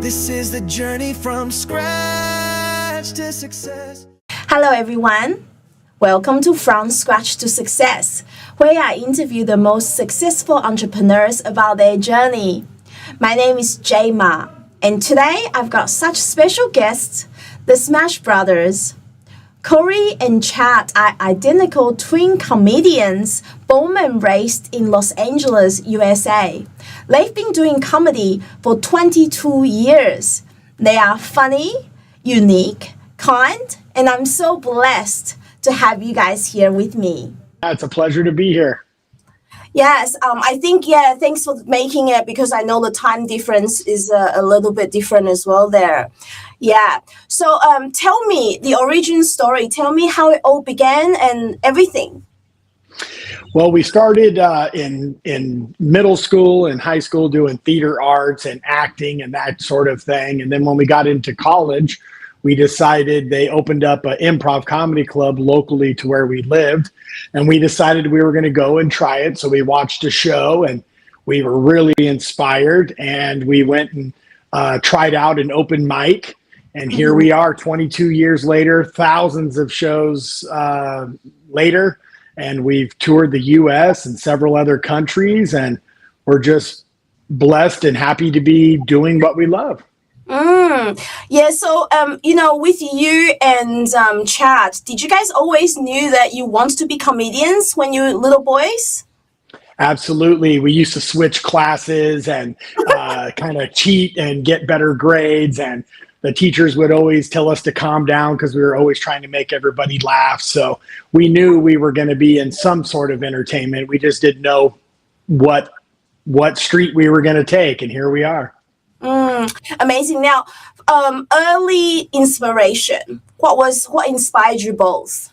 This is the journey from scratch to success. Hello everyone. Welcome to From Scratch to Success, where I interview the most successful entrepreneurs about their journey. My name is Jay Ma, and today I've got such special guests, the Smash Brothers. Cory and Chad are identical twin comedians born and raised in Los Angeles, USA. They've been doing comedy for 22 years. They are funny, unique, kind, and I'm so blessed to have you guys here with me. It's a pleasure to be here. Yes, I think, thanks for making it because I know the time difference is a little bit different as well there. Yeah, so tell me the origin story. Tell me how it all began and everything. Well, we started in middle school and high school doing theater arts and acting and that sort of thing. And then when we got into college, we decided they opened up an improv comedy club locally to where we lived. And we decided we were going to go and try it. So we watched a show and we were really inspired. And we went and tried out an open mic. And here we are 22 years later, thousands of shows later. And we've toured the U.S. and several other countries. And we're just blessed and happy to be doing what we love. Yeah, so, with you and Chad, did you guys always knew that you want to be comedians when you were little boys? Absolutely. We used to switch classes and kind of cheat and get better grades. And the teachers would always tell us to calm down because we were always trying to make everybody laugh. So we knew we were going to be in some sort of entertainment. We just didn't know what street we were going to take. And here we are. Amazing. Now, early inspiration. What inspired you both?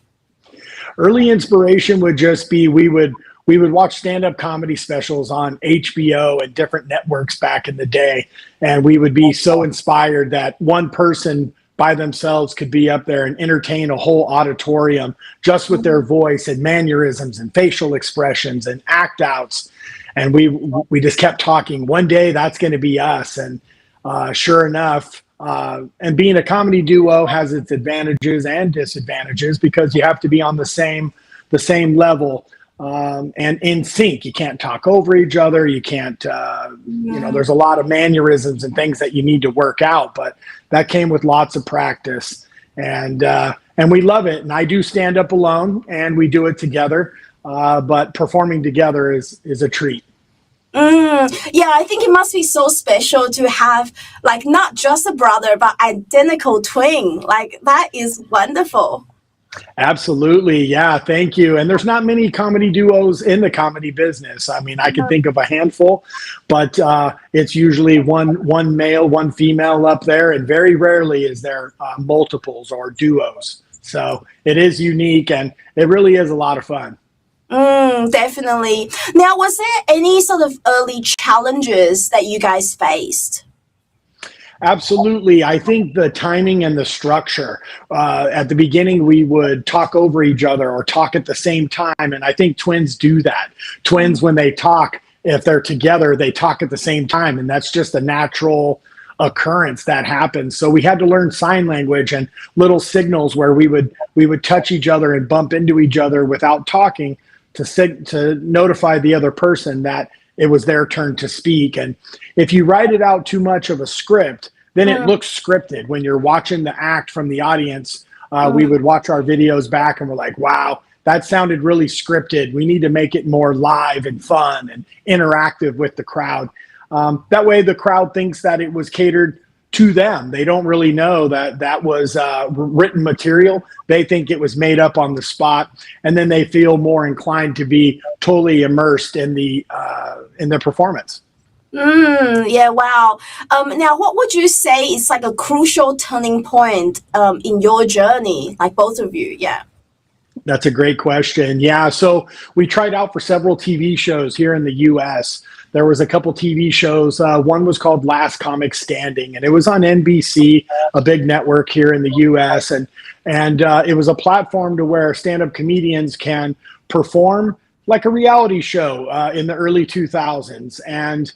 Early inspiration would just be we would watch stand-up comedy specials on HBO and different networks back in the day, and we would be so inspired that one person by themselves could be up there and entertain a whole auditorium just with their voice and mannerisms and facial expressions and act outs. And we just kept talking. One day that's going to be us. And sure enough, and being a comedy duo has its advantages and disadvantages because you have to be on the same level and in sync. You can't talk over each other. You can't, there's a lot of mannerisms and things that you need to work out. But that came with lots of practice, and we love it. And I do stand up alone, and we do it together. But performing together is a treat. Yeah, I think it must be so special to have like not just a brother, but identical twin. Like that is wonderful. Absolutely. Yeah. Thank you. And there's not many comedy duos in the comedy business. I mean, I can think of a handful, but it's usually one male, one female up there. And very rarely is there multiples or duos. So it is unique and it really is a lot of fun. Definitely. Now, was there any sort of early challenges that you guys faced? Absolutely. I think the timing and the structure. At the beginning, we would talk over each other or talk at the same time. And I think twins do that. Twins, when they talk, if they're together, they talk at the same time. And that's just a natural occurrence that happens. So we had to learn sign language and little signals where we would touch each other and bump into each other without talking to notify the other person that it was their turn to speak. And if you write it out too much of a script, then it looks scripted. When you're watching the act from the audience, we would watch our videos back and we're like, wow, that sounded really scripted. We need to make it more live and fun and interactive with the crowd. That way the crowd thinks that it was catered to them. They don't really know that was written material. They think it was made up on the spot, and then they feel more inclined to be totally immersed in the performance. Yeah, wow. Now, what would you say is like a crucial turning point in your journey, like both of you? Yeah. That's a great question. Yeah, so we tried out for several TV shows here in the U.S. There was a couple TV shows. One was called Last Comic Standing, and it was on NBC, a big network here in the U.S. And it was a platform to where stand-up comedians can perform like a reality show in the early 2000s. And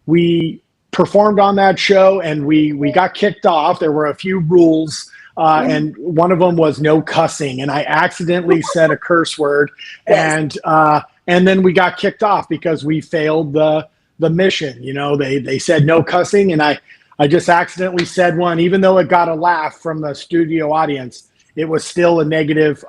we performed on that show, and we got kicked off. There were a few rules, and one of them was no cussing, and I accidentally said a curse word, Yes. and then we got kicked off because we failed the mission. You know, they said no cussing, and I just accidentally said one, even though it got a laugh from the studio audience. It was still a negative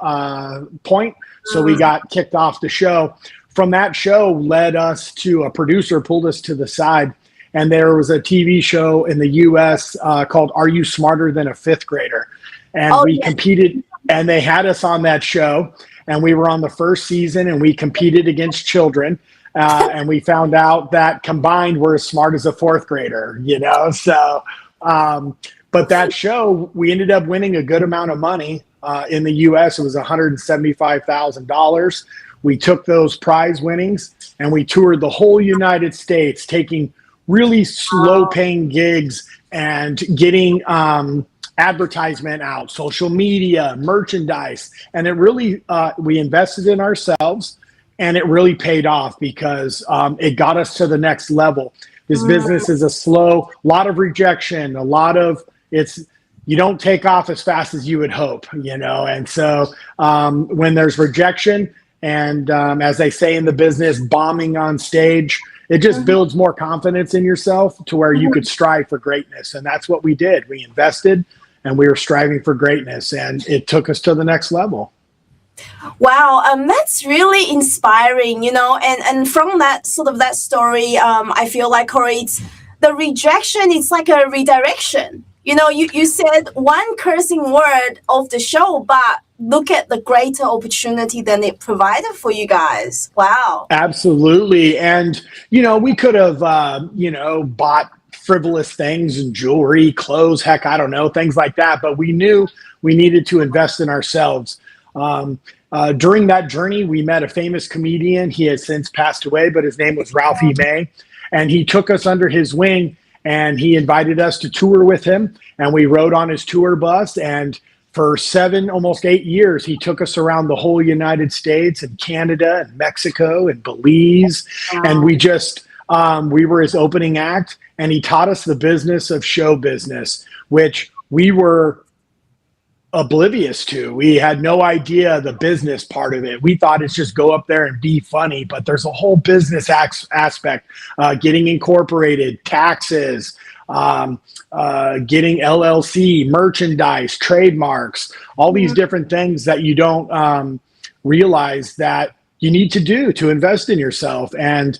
point, so we got kicked off the show. From that show led us to a producer pulled us to the side, and there was a TV show in the U.S. Called "Are You Smarter Than a Fifth Grader?" And we competed, and they had us on that show, and we were on the first season, and we competed against children, and we found out that combined we're as smart as a fourth grader, you know. So, but that show, we ended up winning a good amount of money in the U.S. It was $175,000. We took those prize winnings and we toured the whole United States, taking really slow paying gigs and getting advertisement out, social media, merchandise. And it really, we invested in ourselves, and it really paid off because it got us to the next level. This business is a lot of rejection, you don't take off as fast as you would hope, you know? And so when there's rejection, and as they say in the business, bombing on stage, it just builds more confidence in yourself to where you could strive for greatness. And that's what we did. We invested and we were striving for greatness, and it took us to the next level. Wow, that's really inspiring, you know, and from that sort of that story, I feel like, Cory, it's the rejection, it's like a redirection. You know, you said one cursing word of the show, but look at the greater opportunity that it provided for you guys. Wow. Absolutely. And, you know, we could have, bought frivolous things and jewelry, clothes, heck, I don't know, things like that. But we knew we needed to invest in ourselves. During that journey, we met a famous comedian. He has since passed away, but his name was Ralphie May. And he took us under his wing, and he invited us to tour with him. And we rode on his tour bus. And for 7, almost 8 years, he took us around the whole United States and Canada and Mexico and Belize. Wow. And we just, we were his opening act. And he taught us the business of show business, which we were oblivious to. We had no idea the business part of it. We thought it's just go up there and be funny, but there's a whole business aspect, getting incorporated, taxes, getting LLC, merchandise, trademarks, all these different things that you don't realize that you need to do to invest in yourself. And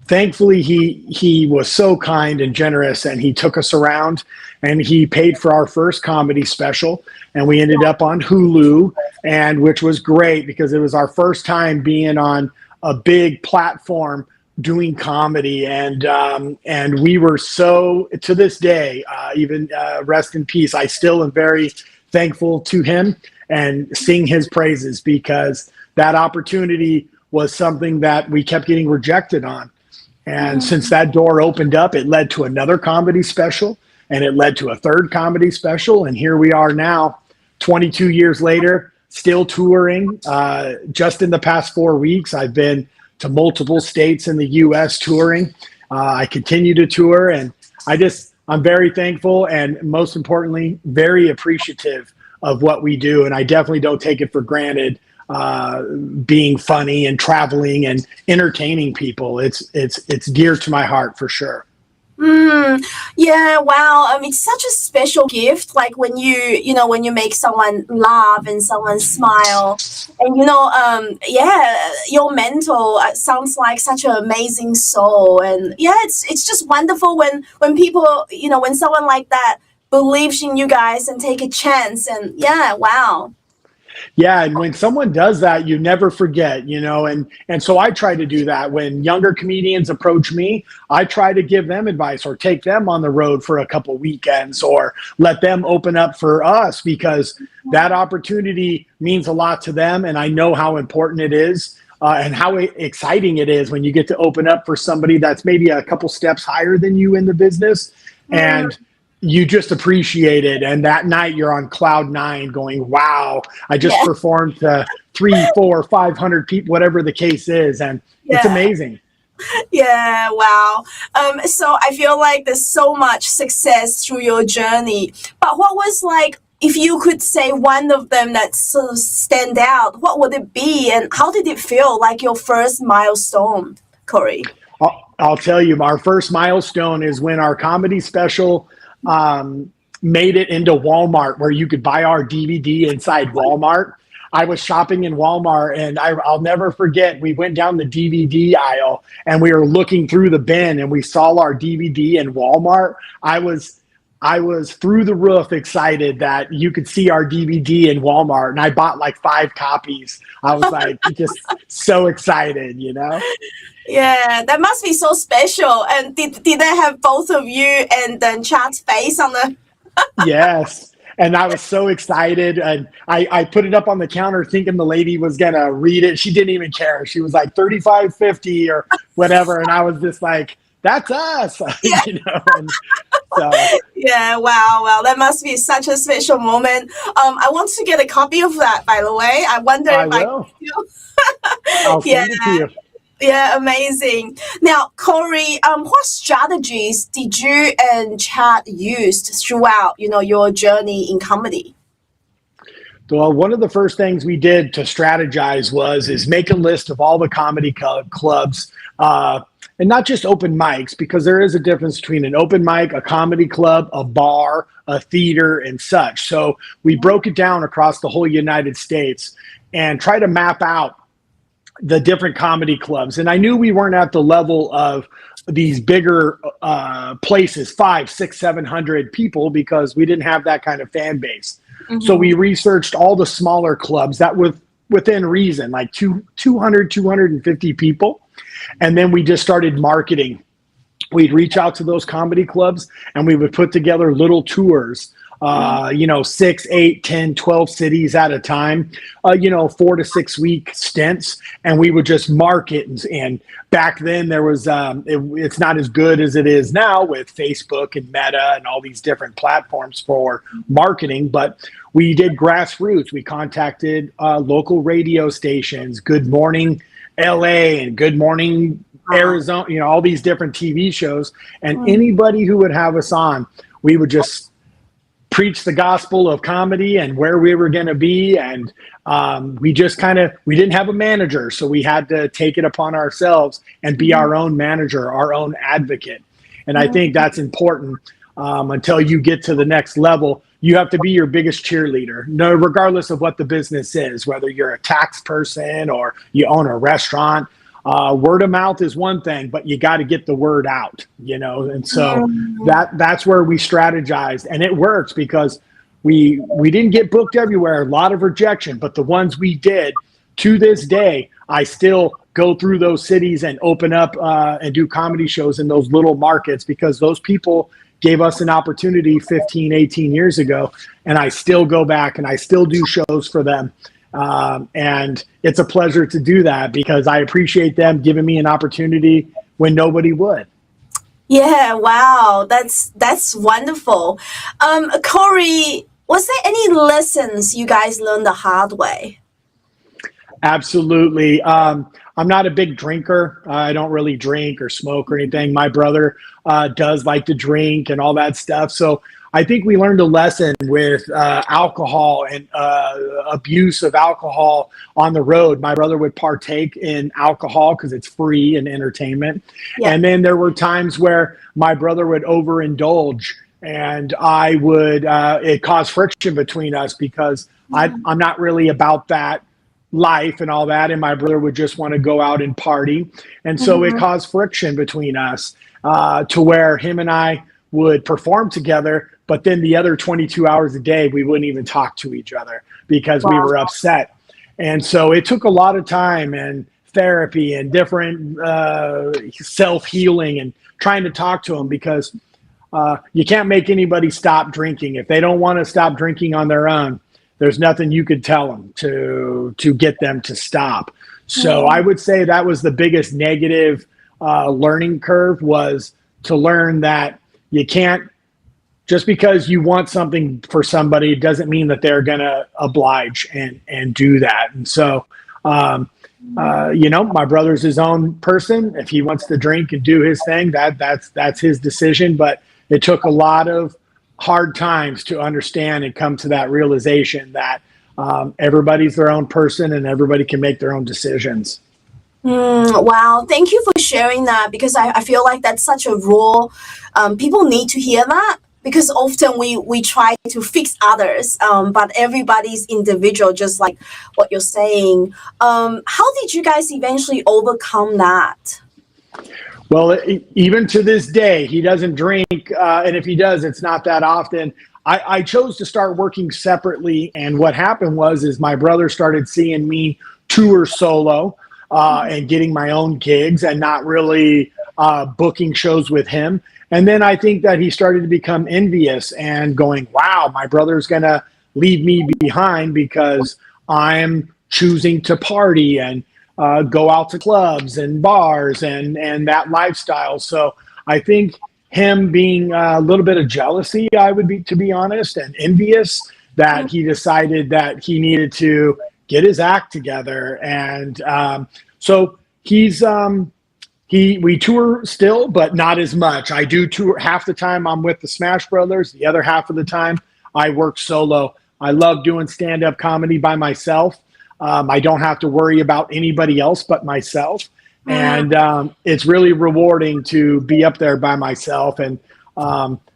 thankfully, he was so kind and generous, and he took us around, and he paid for our first comedy special, and we ended up on Hulu, and which was great because it was our first time being on a big platform doing comedy, and we were so, to this day, even rest in peace, I still am very thankful to him and sing his praises, because that opportunity was something that we kept getting rejected on. And since that door opened up, it led to another comedy special, and it led to a third comedy special. And here we are now, 22 years later, still touring. Just in the past 4 weeks, I've been to multiple states in the U.S. touring. I continue to tour, and I'm very thankful, and most importantly, very appreciative of what we do. And I definitely don't take it for granted. Being funny and traveling and entertaining people, it's dear to my heart for sure. Yeah, wow. It's such a special gift. Like when when you make someone laugh and someone smile, and your mentor sounds like such an amazing soul. And yeah, it's just wonderful when people, when someone like that believes in you guys and take a chance. And yeah, wow. Yeah, and when someone does that, you never forget, and so I try to do that. When younger comedians approach me, I try to give them advice or take them on the road for a couple weekends or let them open up for us, because that opportunity means a lot to them, and I know how important it is and how exciting it is when you get to open up for somebody that's maybe a couple steps higher than you in the business, and you just appreciate it. And that night you're on cloud 9 going, wow, I just performed to 300, 400, 500 people, whatever the case is. And it's amazing. Yeah, wow. So I feel like there's so much success through your journey. But what was like, if you could say one of them that sort of stand out, what would it be, and how did it feel like your first milestone, Corey? I'll tell you, our first milestone is when our comedy special made it into Walmart, where you could buy our DVD inside Walmart. I was shopping in Walmart, and I'll never forget. We went down the DVD aisle, and we were looking through the bin, and we saw our DVD in Walmart. I was through the roof excited that you could see our DVD in Walmart, and I bought like 5 copies. I was like just so excited, you know? Yeah, that must be so special. And did they have both of you and then Chad's face on the? Yes. And I was so excited. And I put it up on the counter thinking the lady was going to read it. She didn't even care. She was like 35.50 or whatever. And I was just like, that's us, Yeah. you know? And so Yeah, wow, wow, that must be such a special moment. I want to get a copy of that, by the way. I wonder I if I will. can. I'll Yeah, send it to you. yeah, amazing. Now, Corey, what strategies did you and Chad used throughout, your journey in comedy? Well, one of the first things we did to strategize is make a list of all the comedy clubs, and not just open mics, because there is a difference between an open mic, a comedy club, a bar, a theater, and such. So we broke it down across the whole United States and try to map out the different comedy clubs. And I knew we weren't at the level of these bigger places, 500, 600, 700 people, because we didn't have that kind of fan base. So we researched all the smaller clubs that were within reason, like 200, 250 people. And then we just started marketing. We'd reach out to those comedy clubs and we would put together little tours, 6, 8, 10, 12 cities at a time, 4 to 6 week stints. And we would just market. And back then there was, it's not as good as it is now with Facebook and Meta and all these different platforms for marketing, but we did grassroots. We contacted local radio stations, Good Morning LA and Good Morning Arizona, all these different TV shows. And anybody who would have us on, we would just preach the gospel of comedy and where we were going to be. And we just we didn't have a manager. So we had to take it upon ourselves and be our own manager, our own advocate. And I think that's important. Until you get to the next level, you have to be your biggest cheerleader, no, regardless of what the business is, whether you're a tax person or you own a restaurant. Word of mouth is one thing, but you got to get the word out, and so that's where we strategized, and it works because we didn't get booked everywhere, a lot of rejection, but the ones we did, to this day, I still go through those cities and open up and do comedy shows in those little markets, because those people gave us an opportunity 15, 18 years ago, and I still go back and I still do shows for them. And it's a pleasure to do that because I appreciate them giving me an opportunity when nobody would. Yeah, wow, that's wonderful. Corey, was there any lessons you guys learned the hard way? Absolutely. I'm not a big drinker. I don't really drink or smoke or anything. My brother does like to drink and all that stuff. So I think we learned a lesson with alcohol and abuse of alcohol on the road. My brother would partake in alcohol because it's free and entertainment. Yeah. And then there were times where my brother would overindulge, and I would, it caused friction between us because I'm not really about that life and all that, and my brother would just want to go out and party, and so it caused friction between us to where him and I would perform together, but then the other 22 hours a day we wouldn't even talk to each other because we were upset. And so it took a lot of time and therapy and different self-healing and trying to talk to him, because you can't make anybody stop drinking. If they don't want to stop drinking on their own, there's nothing you could tell them to get them to stop. So I would say that was the biggest negative learning curve, was to learn that you can't, just because you want something for somebody, it doesn't mean that they're going to oblige and do that. And so My brother's his own person. If he wants to drink and do his thing, that's his decision. But it took a lot of hard times to understand and come to that realization that everybody's their own person and everybody can make their own decisions. Wow, thank you for sharing that because I feel like that's such a raw. People need to hear that because often we try to fix others, but everybody's individual, just like what you're saying. How did you guys eventually overcome that? Well, even to this day, he doesn't drink, and if he does, it's not that often. I chose to start working separately, and what happened is my brother started seeing me tour solo and getting my own gigs and not really booking shows with him. And then I think that he started to become envious and going, wow, my brother's going to leave me behind because I'm choosing to party and go out to clubs and bars and that lifestyle. So I think him being a little bit of jealousy, to be honest, and envious that he decided that he needed to get his act together. And so we tour still, but not as much. I do tour half the time. I'm with the Smash Brothers. The other half of the time I work solo. I love doing stand-up comedy by myself. I don't have to worry about anybody else but myself. And it's really rewarding to be up there by myself. And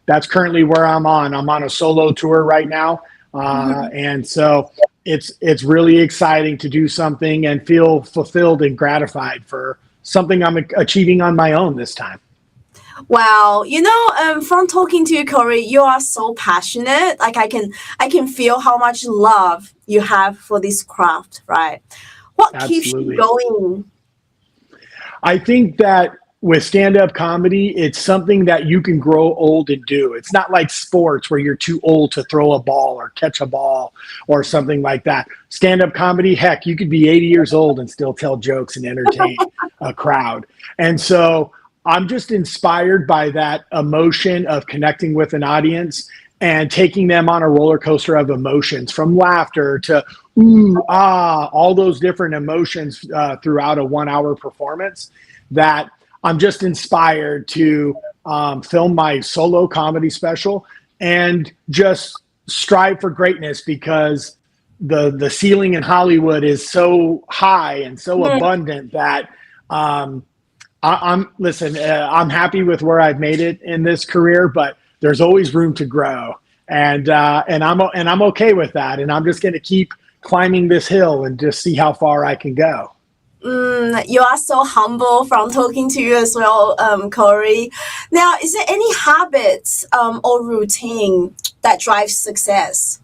that's currently where I'm on. I'm on a solo tour right now. And so it's really exciting to do something and feel fulfilled and gratified for something I'm achieving on my own this time. Wow, from talking to you, Cory, you are so passionate. Like I can feel how much love you have for this craft, right? What keeps you going? I think that with stand-up comedy, it's something that you can grow old and do. It's not like sports where you're too old to throw a ball or catch a ball or something like that. Stand-up comedy, heck, you could be 80 years old and still tell jokes and entertain a crowd. And so I'm just inspired by that emotion of connecting with an audience and taking them on a roller coaster of emotions, from laughter to ooh, ah, all those different emotions throughout a 1 hour performance, that I'm just inspired to film my solo comedy special and just strive for greatness, because the ceiling in Hollywood is so high and so abundant that I'm happy with where I've made it in this career, but there's always room to grow, and I'm okay with that, and I'm just going to keep climbing this hill and just see how far I can go. You are so humble from talking to you as well, Cory. Now, is there any habits or routine that drives success?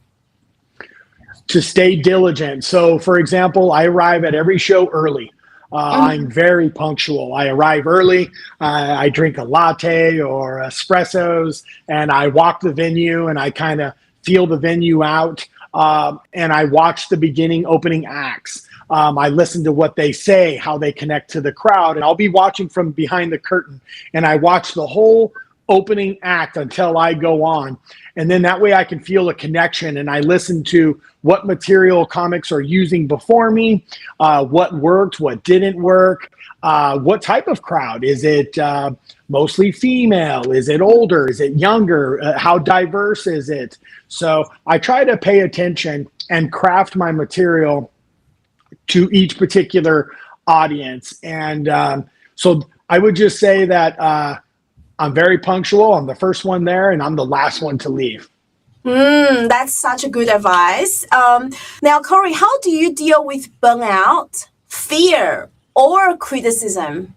To stay diligent. So, for example, I arrive at every show early. I'm very punctual. I arrive early. I drink a latte or espressos, and I walk the venue and I kind of feel the venue out. And I watch the opening acts. I listen to what they say, how they connect to the crowd, and I'll be watching from behind the curtain, and I watch the whole opening act until I go on. And then that way I can feel a connection, and I listen to what material comics are using before me, what worked, what didn't work, what type of crowd. Is it mostly female? Is it older? Is it younger? How diverse is it? So I try to pay attention and craft my material to each particular audience. And so I would just say that I'm very punctual. I'm the first one there, and I'm the last one to leave. That's such a good advice. Now, Cory, how do you deal with burnout, fear, or criticism?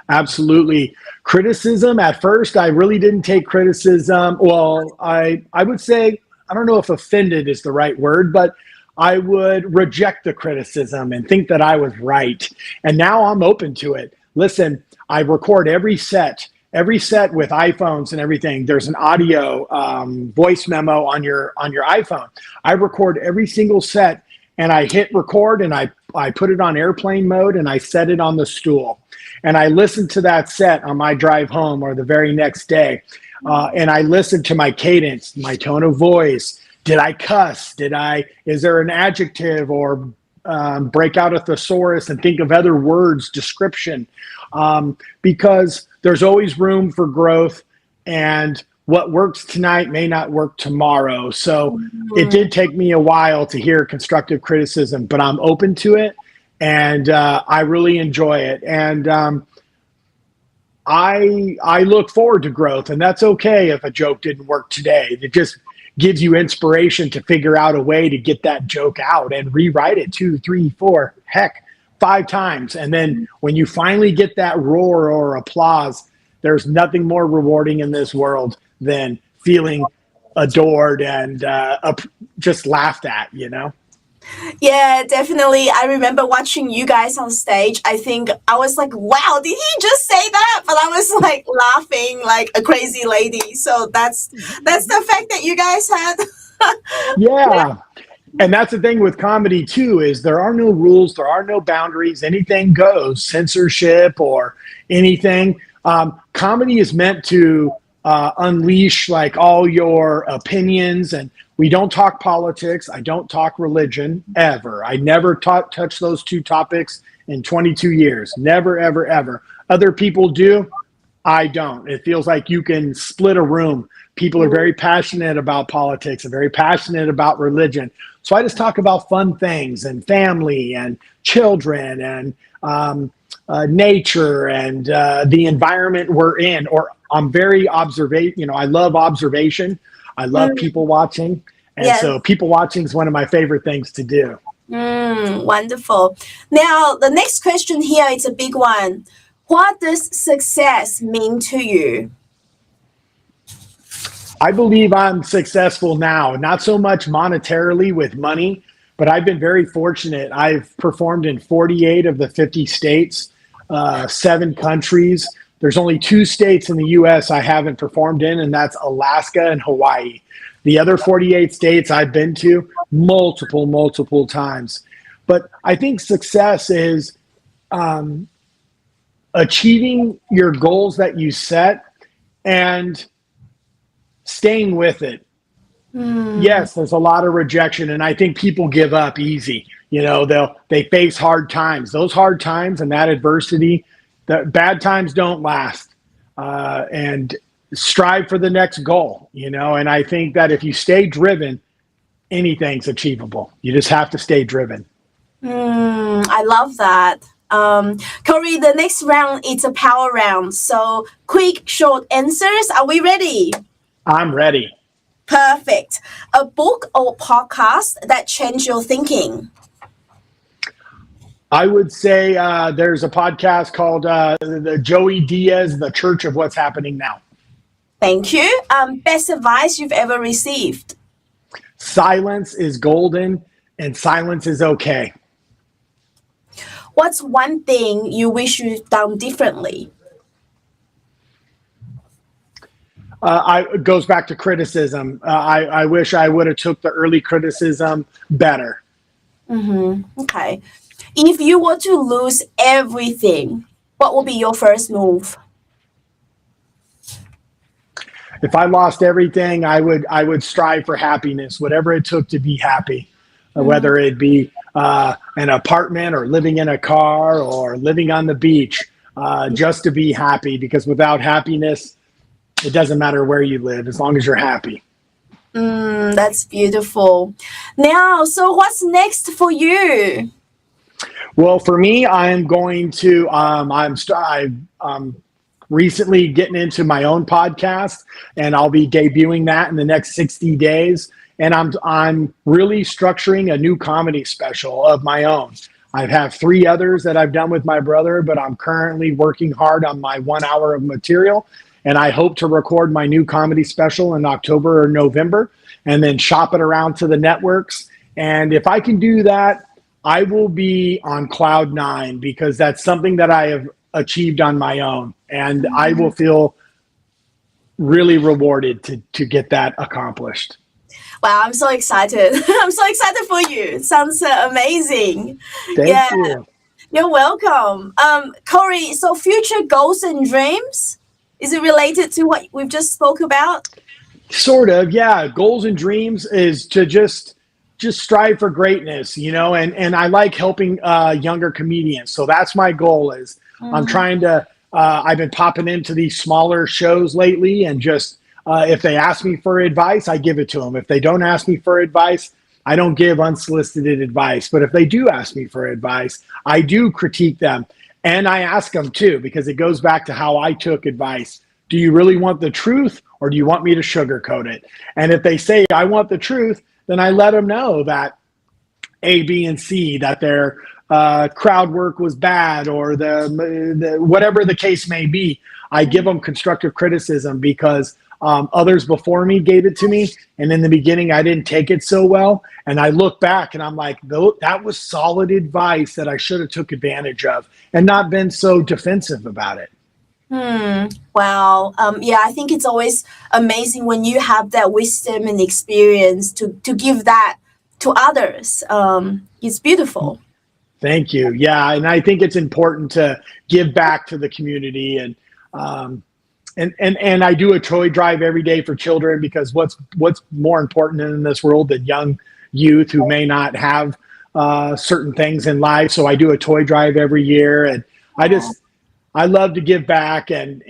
Absolutely. Criticism, at first, I really didn't take criticism. Well, I would say, I don't know if offended is the right word, but I would reject the criticism and think that I was right. And now I'm open to it. Listen, I record every set with iPhones and everything. There's an audio voice memo on your iPhone. I record every single set, and I hit record, and I put it on airplane mode, and I set it on the stool. And I listen to that set on my drive home or the very next day. And I listen to my cadence, my tone of voice. Did I cuss? Is there an adjective or break out a thesaurus and think of other words, description, because there's always room for growth, and what works tonight may not work tomorrow. So it did take me a while to hear constructive criticism, but I'm open to it, and I really enjoy it. And I look forward to growth, and that's okay if a joke didn't work today. It just gives you inspiration to figure out a way to get that joke out and rewrite it 2, 3, 4, heck, 5 times. And then when you finally get that roar or applause, there's nothing more rewarding in this world than feeling adored and just laughed at, you know? Yeah, definitely. I remember watching you guys on stage. I think I was like, wow, did he just say that? But I was like laughing like a crazy lady. So that's the fact that you guys had. Yeah. And that's the thing with comedy too, is there are no rules, there are no boundaries, anything goes, censorship or anything. Comedy is meant to unleash like all your opinions, and we don't talk politics. I don't talk religion ever. I never touch those 2 topics in 22 years. Never, ever, ever. Other people do. I don't. It feels like you can split a room. People are very passionate about politics and very passionate about religion. So I just talk about fun things and family and children and nature and the environment we're in. Or I'm very I love observation. I love people watching. And so people watching is one of my favorite things to do. Wonderful. Now, the next question here is a big one. What does success mean to you? I believe I'm successful now, not so much monetarily with money, but I've been very fortunate. I've performed in 48 of the 50 states, 7 countries. There's only 2 states in the U.S. I haven't performed in, and that's Alaska and Hawaii. The other 48 states I've been to multiple times. But I think success is achieving your goals that you set and staying with it. Yes, there's a lot of rejection, and I think people give up easy. You know, they face hard times. Those hard times and that adversity, the bad times don't last. And strive for the next goal, you know, and I think that if you stay driven, anything's achievable. You just have to stay driven. I love that. Cory, the next round is a power round. So quick, short answers. Are we ready? I'm ready. Perfect. A book or podcast that changed your thinking? I would say there's a podcast called the Joey Diaz, The Church of What's Happening Now. Thank you. Best advice you've ever received? Silence is golden and silence is okay. What's one thing you wish you'd done differently? It goes back to criticism. I wish I would have took the early criticism better. Okay. If you were to lose everything, what would be your first move? If I lost everything, I would strive for happiness, whatever it took to be happy, whether it be an apartment or living in a car or living on the beach, just to be happy, because without happiness, it doesn't matter where you live as long as you're happy. That's beautiful. Now, so what's next for you? Well, for me, I'm going to, I'm recently getting into my own podcast, and I'll be debuting that in the next 60 days. And I'm really structuring a new comedy special of my own. I have 3 others that I've done with my brother, but I'm currently working hard on my 1 hour of material. And I hope to record my new comedy special in October or November and then shop it around to the networks. And if I can do that, I will be on cloud 9, because that's something that I have achieved on my own. And I will feel really rewarded to get that accomplished. Wow, I'm so excited. I'm so excited for you. It sounds amazing. Thank you. You're welcome. Cory, so future goals and dreams, is it related to what we've just spoke about? Sort of, yeah. Goals and dreams is to just just strive for greatness, and I like helping younger comedians. So that's my goal is I'm trying to, I've been popping into these smaller shows lately and just, if they ask me for advice, I give it to them. If they don't ask me for advice, I don't give unsolicited advice. But if they do ask me for advice, I do critique them. And I ask them too, because it goes back to how I took advice. Do you really want the truth or do you want me to sugarcoat it? And if they say, I want the truth, then I let them know that A, B, and C, that their crowd work was bad or the whatever the case may be. I give them constructive criticism because others before me gave it to me. And in the beginning, I didn't take it so well. And I look back and I'm like, that was solid advice that I should have took advantage of and not been so defensive about it. Wow. Yeah, I think it's always amazing when you have that wisdom and experience to give that to others. It's beautiful. Thank you. Yeah, and I think it's important to give back to the community, and I do a toy drive every day for children because what's more important in this world than young youth who may not have certain things in life. So I do a toy drive every year, and I love to give back and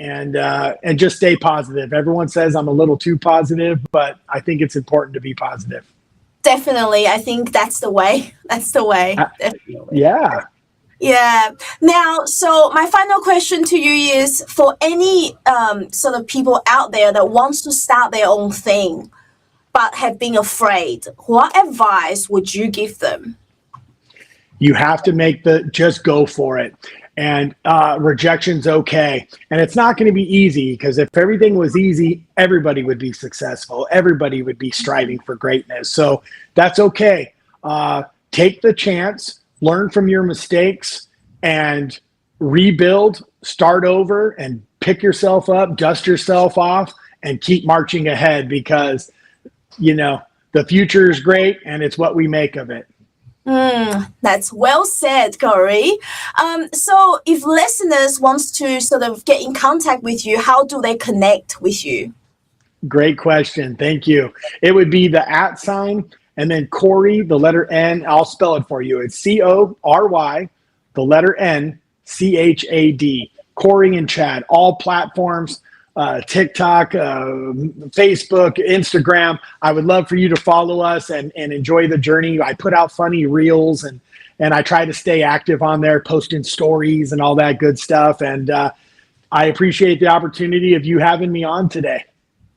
just stay positive. Everyone says I'm a little too positive, but I think it's important to be positive. Definitely. I think that's the way. That's the way. Definitely. Yeah. Yeah. Now, so my final question to you is for any sort of people out there that wants to start their own thing, but have been afraid, what advice would you give them? You have to just go for it. And rejection's okay. And it's not going to be easy because if everything was easy, everybody would be successful. Everybody would be striving for greatness. So that's okay. Take the chance, learn from your mistakes, and rebuild, start over, and pick yourself up, dust yourself off, and keep marching ahead because, the future is great and it's what we make of it. That's well said, Cory. So if listeners wants to sort of get in contact with you, how do they connect with you? Great question. Thank you. It would be the @ and then Cory, the letter N. I'll spell it for you. It's CORY, the letter N, CHAD. Cory and Chad, all platforms. TikTok, Facebook, Instagram. I would love for you to follow us and enjoy the journey. I put out funny reels and I try to stay active on there, posting stories and all that good stuff. And I appreciate the opportunity of you having me on today.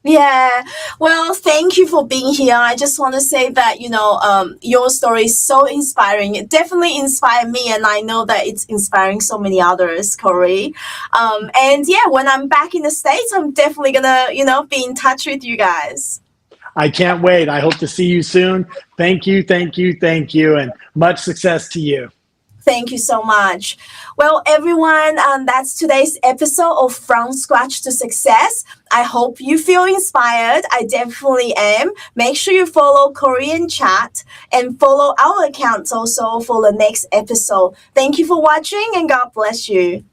Yeah, well, thank you for being here. I just want to say that, your story is so inspiring. It definitely inspired me, and I know that it's inspiring so many others, Cory. And yeah, when I'm back in the States, I'm definitely gonna, be in touch with you guys. I can't wait. I hope to see you soon. Thank you, and much success to you. Thank you so much. Well, everyone, that's today's episode of From Scratch to Success. I hope you feel inspired. I definitely am. Make sure you follow Cory and Chad and follow our accounts also for the next episode. Thank you for watching and God bless you.